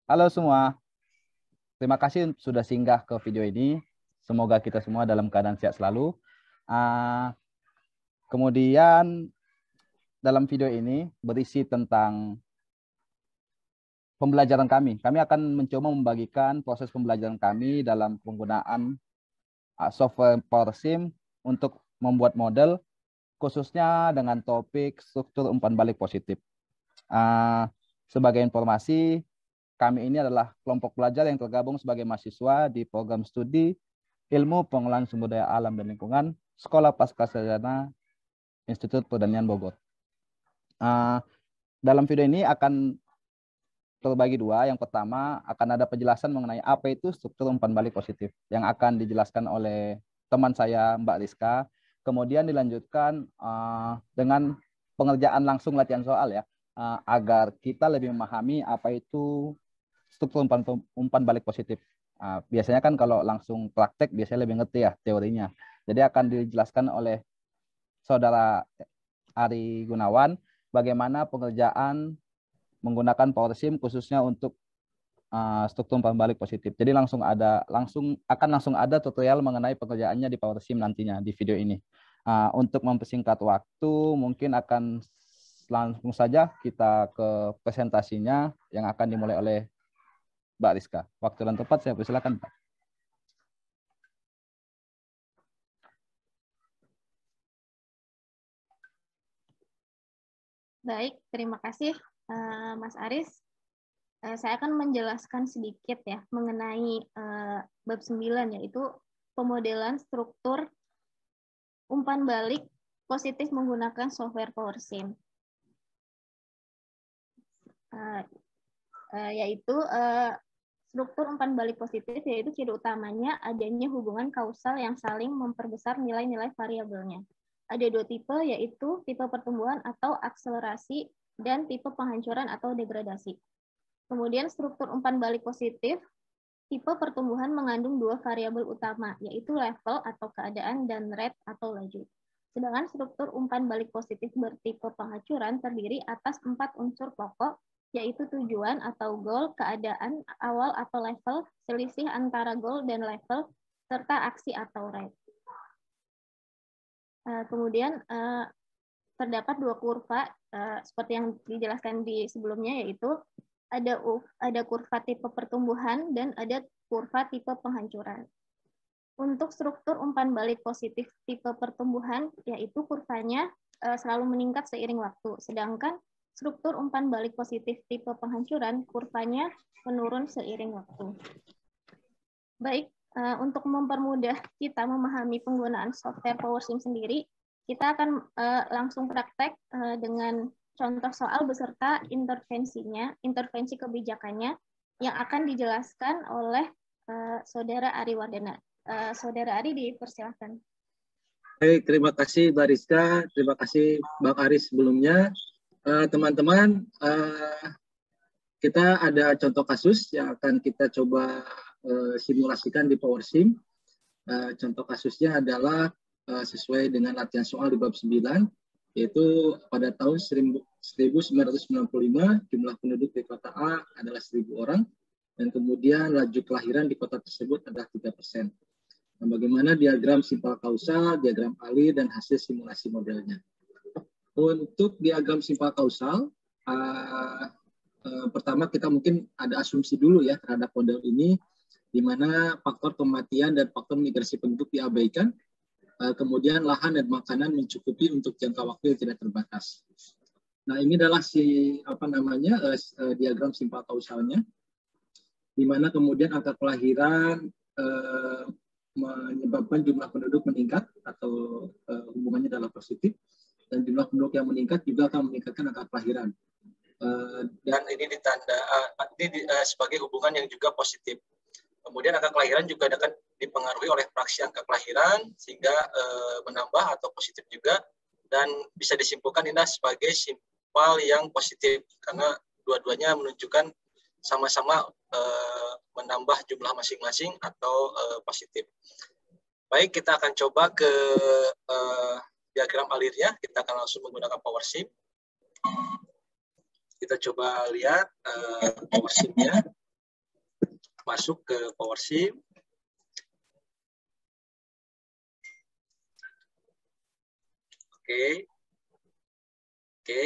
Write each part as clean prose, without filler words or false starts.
Halo semua, terima kasih sudah singgah ke video ini. Semoga kita semua dalam keadaan sehat selalu. Ah, Kemudian dalam video ini berisi tentang pembelajaran kami. Kami akan mencoba membagikan proses pembelajaran kami dalam penggunaan software PowerSim untuk membuat model, khususnya dengan topik struktur umpan balik positif. Sebagai informasi, kami ini adalah kelompok belajar yang tergabung sebagai mahasiswa di program studi Ilmu Pengelolaan Sumber Daya Alam dan Lingkungan Sekolah Pascasarjana Institut Pertanian Bogor. Dalam video ini akan terbagi dua. Yang pertama akan ada penjelasan mengenai apa itu struktur umpan balik positif yang akan dijelaskan oleh teman saya Mbak Rizka. Kemudian dilanjutkan dengan pengerjaan langsung latihan soal ya, agar kita lebih memahami apa itu struktur umpan balik positif. Biasanya kan kalau langsung praktek biasanya lebih ngerti ya teorinya. Jadi akan dijelaskan oleh Saudara Ari Gunawan bagaimana pengerjaan menggunakan PowerSim khususnya untuk struktur umpan balik positif. Jadi akan langsung ada tutorial mengenai pengerjaannya di PowerSim nantinya di video ini. Untuk mempersingkat waktu, mungkin akan langsung saja kita ke presentasinya yang akan dimulai oleh Mbak Rizka. Waktu dan tempat saya persilakan, Pak. Baik, terima kasih Mas Aris. Saya akan menjelaskan sedikit ya mengenai bab 9, yaitu pemodelan struktur umpan balik positif menggunakan software PowerSim. Yaitu struktur umpan balik positif, yaitu ciri utamanya adanya hubungan kausal yang saling memperbesar nilai-nilai variabelnya. Ada dua tipe, yaitu tipe pertumbuhan atau akselerasi dan tipe penghancuran atau degradasi. Kemudian struktur umpan balik positif, tipe pertumbuhan mengandung dua variabel utama, yaitu level atau keadaan dan rate atau laju. Sedangkan struktur umpan balik positif bertipe penghancuran terdiri atas 4 unsur pokok, yaitu tujuan atau goal, keadaan awal atau level, selisih antara goal dan level, serta aksi atau rate. Kemudian terdapat dua kurva seperti yang dijelaskan di sebelumnya, yaitu ada kurva tipe pertumbuhan dan ada kurva tipe penghancuran. Untuk struktur umpan balik positif tipe pertumbuhan, yaitu kurvanya selalu meningkat seiring waktu, sedangkan struktur umpan balik positif tipe penghancuran, kurvanya menurun seiring waktu. Baik, untuk mempermudah kita memahami penggunaan software PowerSim sendiri, kita akan langsung praktek dengan contoh soal beserta intervensi kebijakannya yang akan dijelaskan oleh Saudara Ari Wardana. Saudara Ari, dipersilakan. Baik, terima kasih Mbak Rizka, terima kasih Bang Aris sebelumnya. Teman-teman, kita ada contoh kasus yang akan kita coba simulasikan di PowerSim. Contoh kasusnya adalah sesuai dengan latihan soal di bab 9, yaitu pada tahun 1995 jumlah penduduk di kota A adalah 1.000 orang, dan kemudian laju kelahiran di kota tersebut adalah 3%. Nah, bagaimana diagram simpel kausal, diagram alir, dan hasil simulasi modelnya. Untuk diagram simpel kausal, pertama kita mungkin ada asumsi dulu ya terhadap model ini, di mana faktor kematian dan faktor migrasi penduduk diabaikan, kemudian lahan dan makanan mencukupi untuk jangka waktu yang tidak terbatas. Nah, ini adalah diagram simpel kausalnya, di mana kemudian angka kelahiran menyebabkan jumlah penduduk meningkat atau hubungannya adalah positif, dan jumlah penduduk yang meningkat juga akan meningkatkan angka kelahiran. Dan ini sebagai hubungan yang juga positif. Kemudian angka kelahiran juga akan dipengaruhi oleh fraksi angka kelahiran sehingga menambah atau positif juga, dan bisa disimpulkan ini sebagai simpel yang positif karena dua-duanya menunjukkan sama-sama menambah jumlah masing-masing atau positif. Baik, kita akan coba ke diagram alirnya. Kita akan langsung menggunakan PowerSim. Kita coba lihat PowerSim-nya. masuk ke PowerShim. Oke,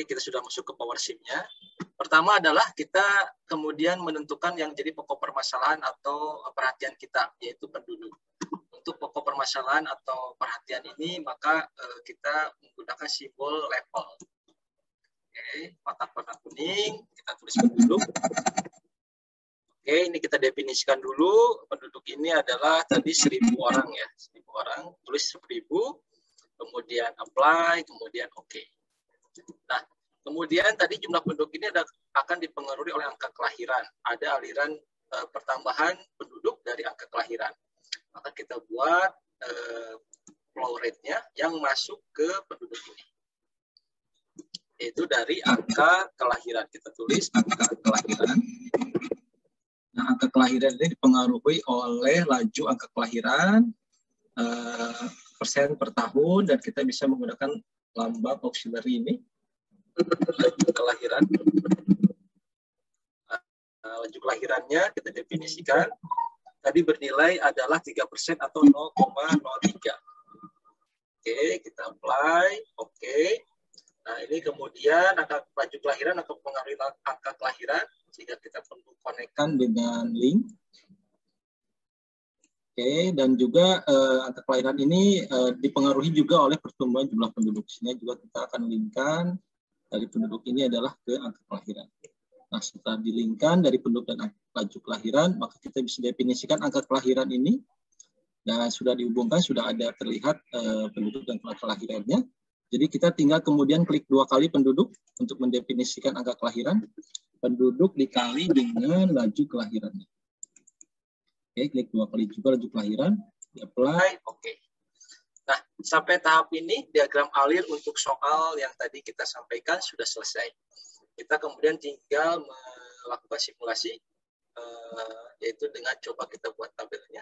kita sudah masuk ke PowerShim-nya. Pertama adalah kita kemudian menentukan yang jadi pokok permasalahan atau perhatian kita, yaitu penduduk. Untuk pokok permasalahan atau perhatian ini, maka kita menggunakan simbol level. Oke, kotak warna kuning, kita tulis penduduk. Oke, ini kita definisikan dulu. Penduduk ini adalah tadi 1.000 orang ya, 1.000 orang. Tulis 1.000, kemudian apply, kemudian oke. Nah, kemudian tadi jumlah penduduk ini akan dipengaruhi oleh angka kelahiran. Ada aliran pertambahan penduduk dari angka kelahiran. Maka kita buat flow rate-nya yang masuk ke penduduk ini. Itu dari angka kelahiran. Kita tulis angka kelahiran. Nah, angka kelahiran ini dipengaruhi oleh laju angka kelahiran, persen per tahun, dan kita bisa menggunakan lambang auxiliary ini. Laju kelahiran. Laju kelahirannya kita definisikan. Tadi bernilai adalah 3% atau 0,03. Oke, kita apply. Oke. Nah, ini kemudian angka laju kelahiran atau pengaruh angka kelahiran, sehingga kita perlu konekkan dengan link. Oke, dan juga angka kelahiran ini dipengaruhi juga oleh pertumbuhan jumlah penduduk. Sehingga juga kita akan linkkan dari penduduk ini adalah ke angka kelahiran. Nah, setelah dilingkan dari penduduk dan laju kelahiran, maka kita bisa definisikan angka kelahiran ini. Dan sudah dihubungkan, sudah ada terlihat penduduk dan kelahirannya. Jadi kita tinggal kemudian klik 2 kali penduduk untuk mendefinisikan angka kelahiran. Penduduk dikali dengan laju kelahirannya. Oke, klik 2 kali juga laju kelahiran. Apply, oke. Nah, sampai tahap ini diagram alir untuk soal yang tadi kita sampaikan sudah selesai. Kita kemudian tinggal melakukan simulasi, yaitu dengan coba kita buat tabelnya.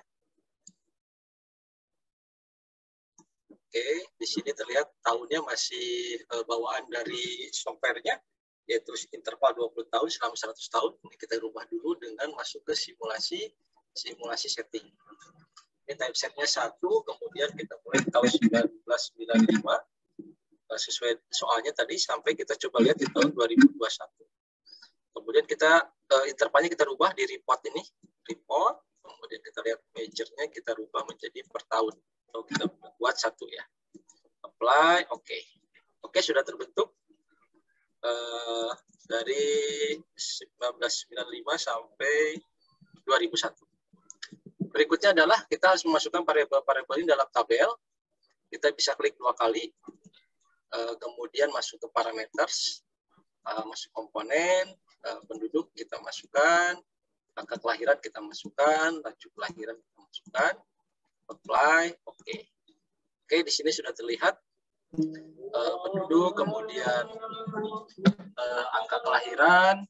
Oke, di sini terlihat tahunnya masih bawaan dari software-nya, yaitu interval 20 tahun selama 100 tahun. Ini kita rubah dulu dengan masuk ke simulasi setting. Ini typesetnya 1, kemudian kita mulai tahun 1995. Sesuai soalnya tadi sampai kita coba lihat di tahun 2021. Kemudian kita intervalnya kita rubah di report ini, report. Kemudian kita lihat majornya kita rubah menjadi per tahun. Atau kita buat 1 ya. Apply, oke. Oke, sudah terbentuk dari 1995 sampai 2001. Berikutnya adalah kita harus memasukkan variabel-variabel ini dalam tabel. Kita bisa klik 2 kali. Kemudian masuk ke parameters, masuk komponen, penduduk kita masukkan, angka kelahiran kita masukkan, laju kelahiran kita masukkan, apply, oke. Oke, di sini sudah terlihat penduduk, kemudian angka kelahiran,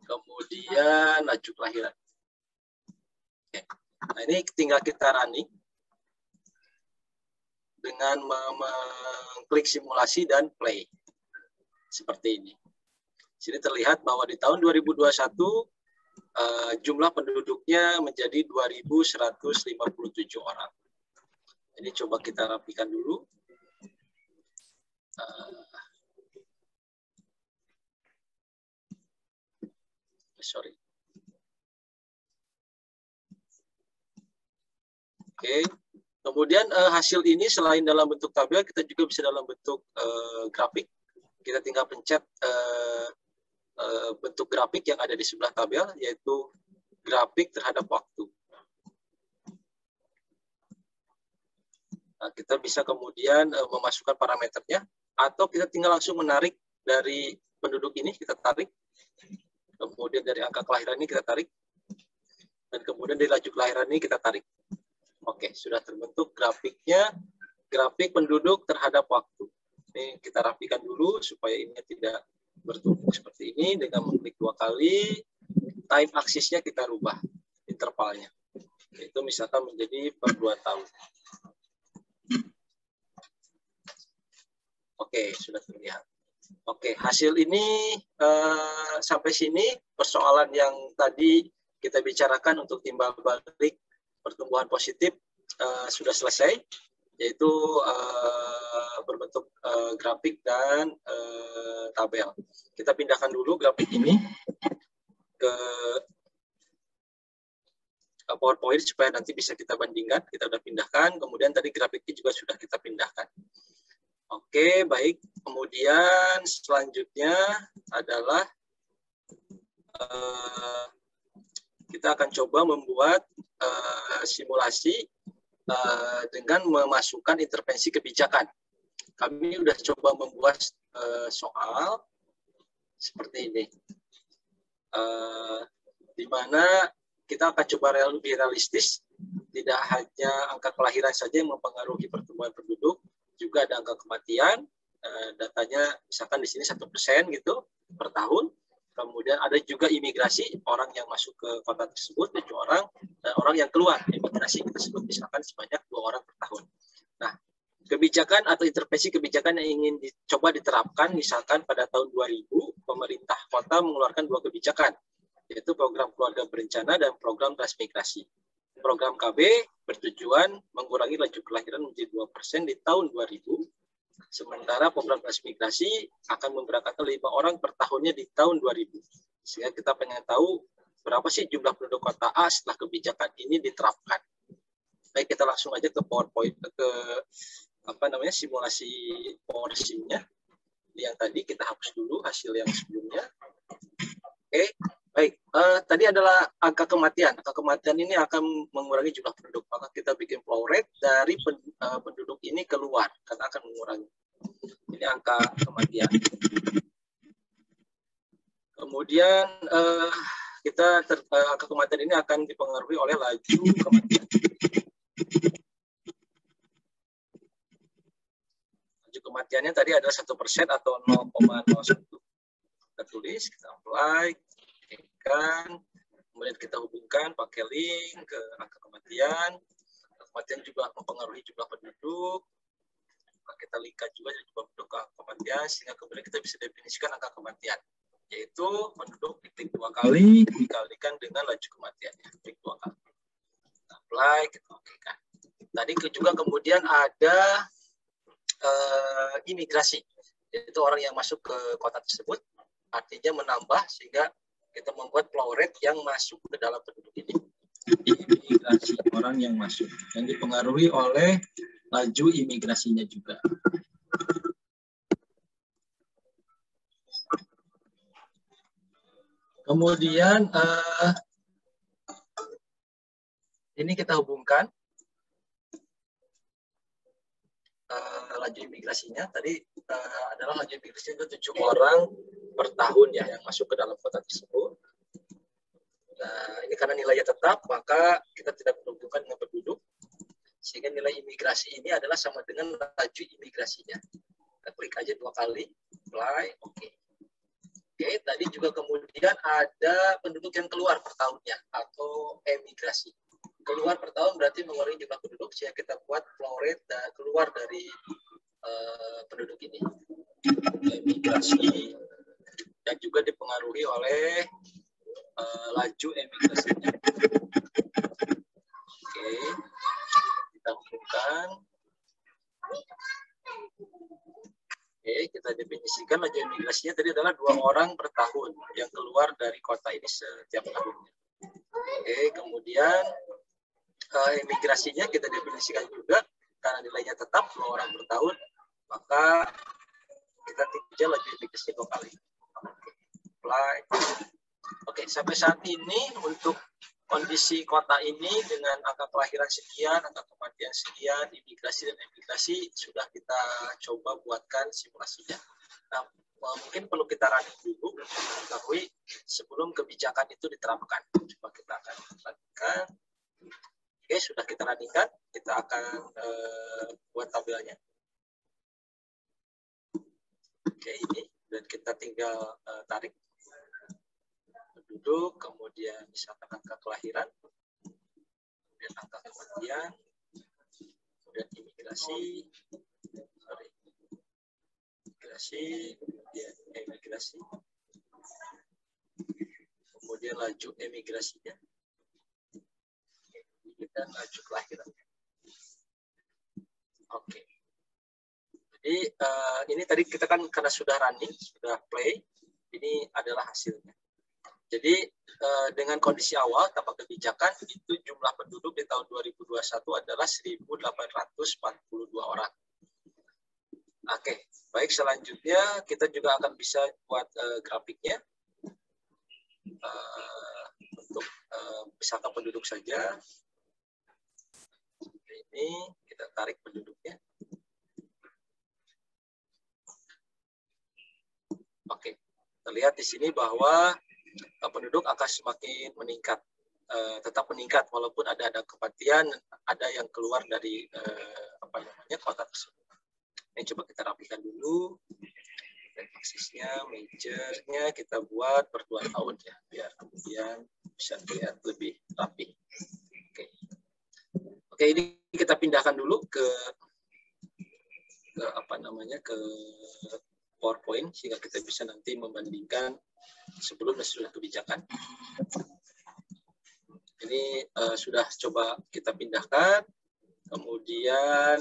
kemudian laju kelahiran. Oke. Nah, ini tinggal kita running dengan mengklik simulasi dan play. Seperti ini. Sini terlihat bahwa di tahun 2021 jumlah penduduknya menjadi 2.157 orang. Jadi coba kita rapikan dulu. Sorry. Oke. Kemudian hasil ini selain dalam bentuk tabel, kita juga bisa dalam bentuk grafik. Kita tinggal pencet bentuk grafik yang ada di sebelah tabel, yaitu grafik terhadap waktu. Nah, kita bisa kemudian memasukkan parameternya, atau kita tinggal langsung menarik dari penduduk ini, kita tarik. Kemudian dari angka kelahiran ini kita tarik. Dan kemudian dari laju kelahiran ini kita tarik. Oke, sudah terbentuk grafiknya, grafik penduduk terhadap waktu. Ini kita rapikan dulu supaya ini tidak bertumpuk seperti ini. Dengan mengklik 2 kali, time aksisnya kita rubah, intervalnya. Itu misalkan menjadi per 2 tahun. Oke, sudah terlihat. Oke, hasil ini sampai sini persoalan yang tadi kita bicarakan untuk timbal balik pertumbuhan positif sudah selesai, yaitu berbentuk grafik dan tabel. Kita pindahkan dulu grafik ini ke PowerPoint supaya nanti bisa kita bandingkan. Kita sudah pindahkan, kemudian tadi grafiknya juga sudah kita pindahkan. Oke, baik. Kemudian selanjutnya adalah kita akan coba membuat simulasi dengan memasukkan intervensi kebijakan. Kami sudah coba membuat soal seperti ini, di mana kita akan coba lebih realistis, tidak hanya angka kelahiran saja yang mempengaruhi pertumbuhan penduduk, juga ada angka kematian, datanya misalkan di sini 1% gitu per tahun. Kemudian ada juga imigrasi, orang yang masuk ke kota tersebut 7 orang, dan orang yang keluar imigrasi kita sebut misalkan sebanyak 2 orang per tahun. Nah, kebijakan atau intervensi kebijakan yang ingin dicoba diterapkan, misalkan pada tahun 2000, pemerintah kota mengeluarkan 2 kebijakan, yaitu program keluarga berencana dan program transmigrasi. Program KB bertujuan mengurangi laju kelahiran menjadi 2% di tahun 2000, sementara program transmigrasi akan memberangkatkan 5 orang per tahunnya di tahun 2000. Sehingga kita pengen tahu berapa sih jumlah penduduk kota A setelah kebijakan ini diterapkan. Baik, kita langsung aja ke PowerPoint, ke simulasi PowerSim-nya. Yang tadi kita hapus dulu hasil yang sebelumnya. Oke, baik. Tadi adalah angka kematian. Angka kematian ini akan mengurangi jumlah penduduk. Maka kita bikin flow rate dari penduduk ini keluar, karena akan mengurangi. Ini angka kematian. Kemudian angka kematian ini akan dipengaruhi oleh laju kematian. Laju kematiannya tadi adalah 1% atau 0,01. Kita tulis, kita apply, kemudian kita hubungkan pakai link ke angka kematian. Kematian juga mempengaruhi jumlah penduduk. Kita linkkan juga jumlah penduduk ke angka kematian, sehingga kemudian kita bisa definisikan angka kematian, yaitu penduduk diklik 2 kali dikalikan dengan laju kematiannya, klik 2 kali. Kita apply, kita okekan. Tadi juga kemudian ada imigrasi, yaitu orang yang masuk ke kota tersebut, artinya menambah, sehingga kita membuat flow rate yang masuk ke dalam penduduk ini. Imigrasi, orang yang masuk, yang dipengaruhi oleh laju imigrasinya juga. Kemudian ini kita hubungkan laju imigrasinya. Tadi adalah laju imigrasinya 7 orang per tahun ya yang masuk ke dalam kota tersebut. Nah, ini karena nilainya tetap, maka kita tidak menghubungkan dengan penduduk, sehingga nilai imigrasi ini adalah sama dengan laju imigrasinya. Kita klik aja 2 kali, apply, oke. Oke, tadi juga kemudian ada penduduk yang keluar per tahunnya atau emigrasi. Keluar per tahun berarti mengurangi jumlah penduduk, sehingga kita buat flow rate dan keluar dari penduduk ini. Emigrasi dan juga dipengaruhi oleh laju emigrasinya. Oke, kita hubungkan. Oke, kita definisikan laju emigrasinya tadi adalah 2 orang per tahun yang keluar dari kota ini setiap tahunnya. Oke, kemudian emigrasinya kita definisikan juga karena nilainya tetap 2 orang per tahun, maka kita tikja laju imigrasi 2 kali. Apply. Oke, sampai saat ini untuk kondisi kota ini dengan angka kelahiran sekian, angka kematian sekian, imigrasi dan emigrasi sudah kita coba buatkan simulasinya. Nah, mungkin perlu kita running dulu untuk mengetahui sebelum kebijakan itu diterapkan. Coba kita akan running-kan. Oke, sudah kita running-kan, kita akan buat tabelnya. Oke, ini dan kita tinggal tarik penduduk, kemudian misalkan angka kelahiran, kemudian angka kematian, kemudian imigrasi, kemudian emigrasi, kemudian laju emigrasinya. dan laju kelahiran. Oke. Jadi ini tadi kita kan karena sudah running, sudah play, ini adalah hasilnya. Jadi dengan kondisi awal tanpa kebijakan itu jumlah penduduk di tahun 2021 adalah 1.842 orang. Oke, baik, selanjutnya kita juga akan bisa buat grafiknya untuk misalkan penduduk saja. Ini kita tarik penduduknya. Oke, terlihat di sini bahwa penduduk akan semakin meningkat, tetap meningkat walaupun ada kematian, ada yang keluar dari kota tersebut. Ini coba kita rapikan dulu. Aksisnya, majornya kita buat per 2 tahun ya, biar kemudian bisa terlihat lebih rapi. Oke, ini kita pindahkan dulu ke PowerPoint sehingga kita bisa nanti membandingkan sebelum dan sesudah kebijakan. Ini sudah coba kita pindahkan, kemudian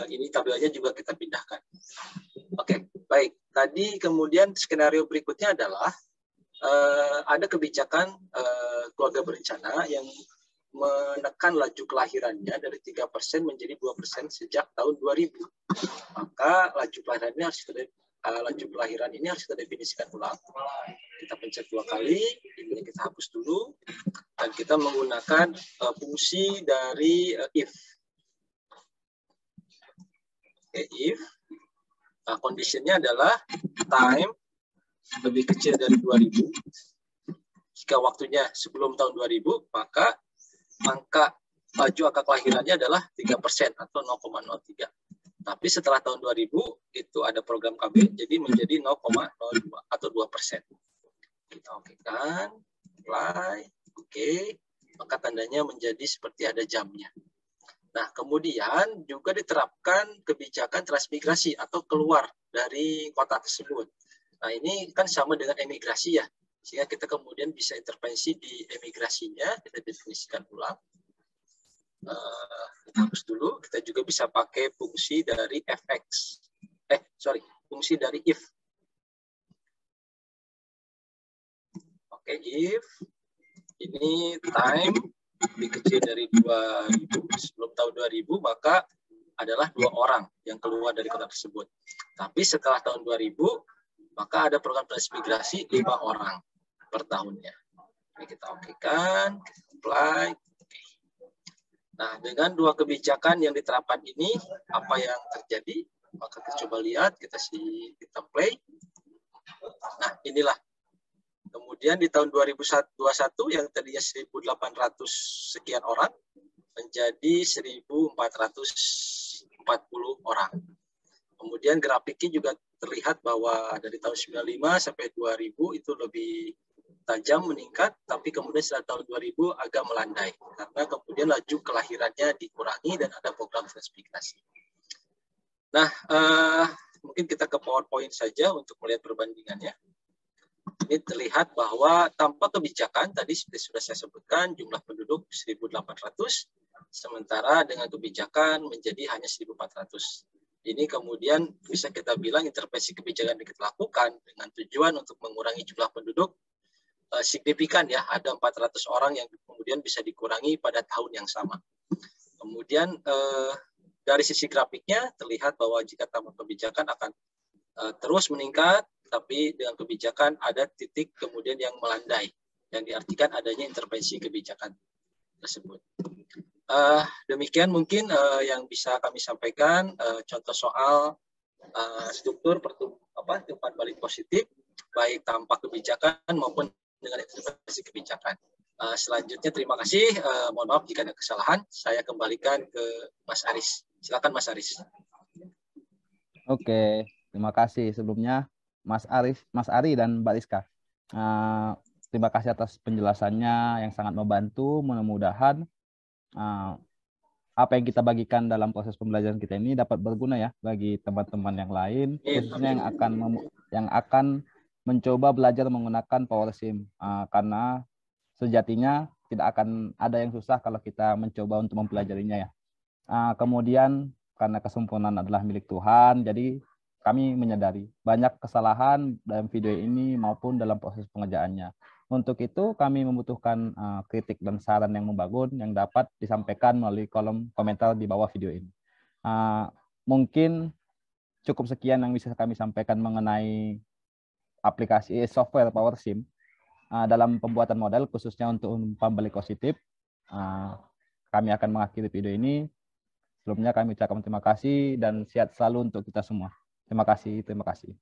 ini tabelnya juga kita pindahkan. Oke, baik. Tadi kemudian skenario berikutnya adalah ada kebijakan keluarga berencana yang menekan laju kelahirannya dari 3% menjadi 2% sejak tahun 2000. Maka laju kelahiran ini harus kita definisikan ulang. Kita pencet 2 kali, ini kita hapus dulu, dan kita menggunakan fungsi dari if. Oke, if. Nah, conditionnya adalah time lebih kecil dari 2000. Jika waktunya sebelum tahun 2000, maka angka laju angka kelahirannya adalah 3% atau 0,03. Tapi setelah tahun 2000 itu ada program KB jadi menjadi 0,02 atau 2%. Kita okekan, apply, oke, maka tandanya menjadi seperti ada jamnya. Nah, kemudian juga diterapkan kebijakan transmigrasi atau keluar dari kota tersebut. Nah, ini kan sama dengan emigrasi ya, sehingga kita kemudian bisa intervensi di emigrasinya, kita definisikan ulang. Kita hapus dulu, kita juga bisa pakai fungsi dari fx. Fungsi dari if. Oke, if ini time lebih kecil dari 2000, sebelum tahun 2000 maka adalah 2 orang yang keluar dari kota tersebut. Tapi setelah tahun 2000 maka ada program transmigrasi 5 orang per tahunnya. Ini kita okekan, apply. Nah, dengan 2 kebijakan yang diterapkan ini, apa yang terjadi? Maka kita coba lihat, kita play. Nah, inilah. Kemudian di tahun 2021 yang tadinya 1.800 sekian orang, menjadi 1.440 orang. Kemudian grafiknya juga terlihat bahwa dari tahun 95 sampai 2000 itu lebih tajam meningkat, tapi kemudian setelah tahun 2000 agak melandai karena kemudian laju kelahirannya dikurangi dan ada program transmigrasi. Nah, mungkin kita ke PowerPoint saja untuk melihat perbandingannya. Ini terlihat bahwa tanpa kebijakan tadi sudah saya sebutkan jumlah penduduk 1.800, sementara dengan kebijakan menjadi hanya 1.400. Ini kemudian bisa kita bilang intervensi kebijakan yang kita lakukan dengan tujuan untuk mengurangi jumlah penduduk signifikan ya, ada 400 orang yang kemudian bisa dikurangi pada tahun yang sama. Kemudian dari sisi grafiknya terlihat bahwa jika tanpa kebijakan akan terus meningkat, tapi dengan kebijakan ada titik kemudian yang melandai, yang diartikan adanya intervensi kebijakan tersebut. Demikian mungkin yang bisa kami sampaikan, contoh soal struktur tumpuan balik positif, baik tanpa kebijakan maupun dengan intervensi kebijakan. Selanjutnya terima kasih, mohon maaf jika ada kesalahan, saya kembalikan ke Mas Aris. Silakan Mas Aris. Oke, terima kasih sebelumnya Mas Ari dan Mbak Rizka. Terima kasih atas penjelasannya yang sangat membantu, mudah-mudahan apa yang kita bagikan dalam proses pembelajaran kita ini dapat berguna ya bagi teman-teman yang lain, khususnya yang akan mencoba belajar menggunakan PowerSim, karena sejatinya tidak akan ada yang susah kalau kita mencoba untuk mempelajarinya ya. Kemudian karena kesempurnaan adalah milik Tuhan, jadi kami menyadari banyak kesalahan dalam video ini maupun dalam proses pengerjaannya. Untuk itu kami membutuhkan kritik dan saran yang membangun yang dapat disampaikan melalui kolom komentar di bawah video ini. Mungkin cukup sekian yang bisa kami sampaikan mengenai aplikasi software PowerSim dalam pembuatan model khususnya untuk umpan balik positif. Kami akan mengakhiri video ini. Sebelumnya kami ucapkan terima kasih dan sehat selalu untuk kita semua. Terima kasih, terima kasih.